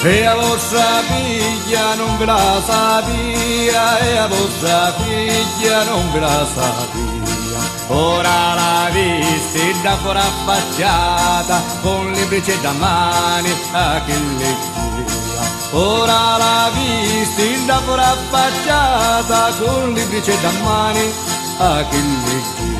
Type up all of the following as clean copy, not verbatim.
E a vostra figlia non ve la sapia, e a vostra figlia non ve la sapia. Ora la visti da fuori affacciata, con librice da mani a che leggia. Ora la visti da fuori affacciata, con librice da mani a che leggia.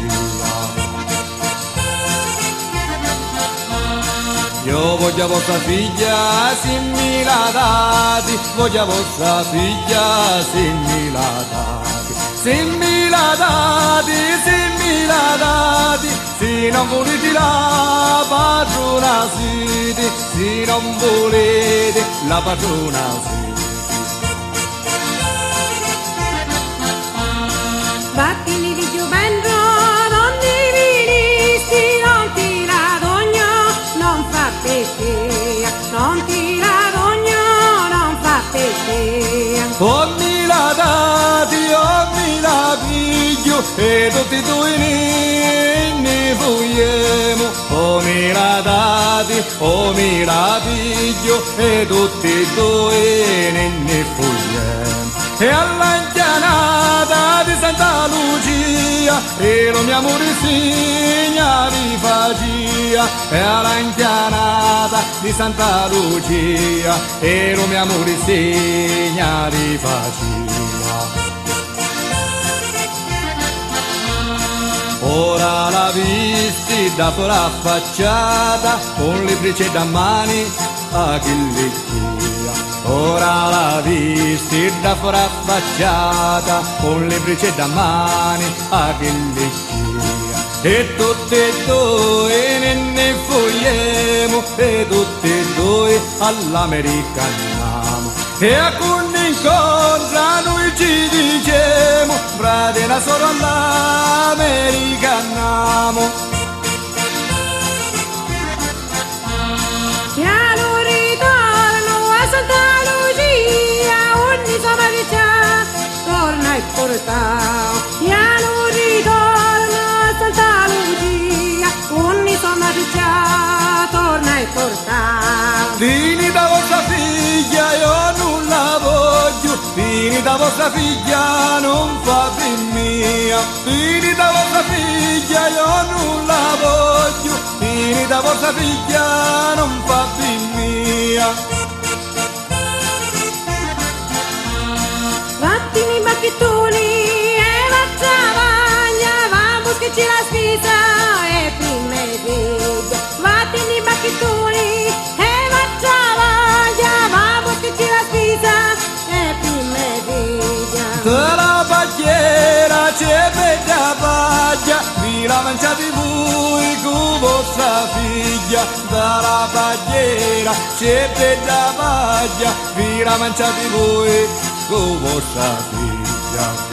Io voglio vostra figlia, se mi la date, voglio vostra figlia, se mi la date, se mi la date, se mi la date, se non volete la padrona siete, se non volete la padrona siete. Vattene di più bello, non divinisti, non ti la dogno, non fa per te, non ti la dogno, non fa per te. O mi la dati, o mi la piglio, e tutti e due ne vogliamo. O mi la dati, o mi la piglio, e tutti e due ne vogliamo. E all'anzianata di Santa Lucia, e lo mio amore segna di fagia. E all'anzianata di Santa Lucia, e lo mio amore segna di fagia. Ora la visti da fuori affacciata, con le bricce da mani a che leggia. Ora la visti da fuori affacciata, con le bricce da mani a che leggia. E tutti e due ne vogliamo, e tutti e due all'America andiamo. E a quando incontra noi ci diciamo, frate la solo all'America andiamo. Piano ritorno a Santa Lucia, ogni somariccia torna e porta. Piano ritorno a Santa Lucia, ogni somariccia torna e porta. Fini da vostra figlia io non la voglio, fini da vostra figlia non fa per mia. Fini da vostra figlia io non la voglio, fini da vostra figlia non fa per mia. Vattene i bacchettoni e vacciavaglia, vamos che c'è la spesa e prima e veglia. Vattene i bacchettoni e vacciavaglia, vamos che c'è la spesa e prima e veglia. Da la pagliera c'è bella paglia, vi la mangiate voi con vostra figlia. Da la pagliera c'è bella paglia, vi la mangiate voi con vostra figlia.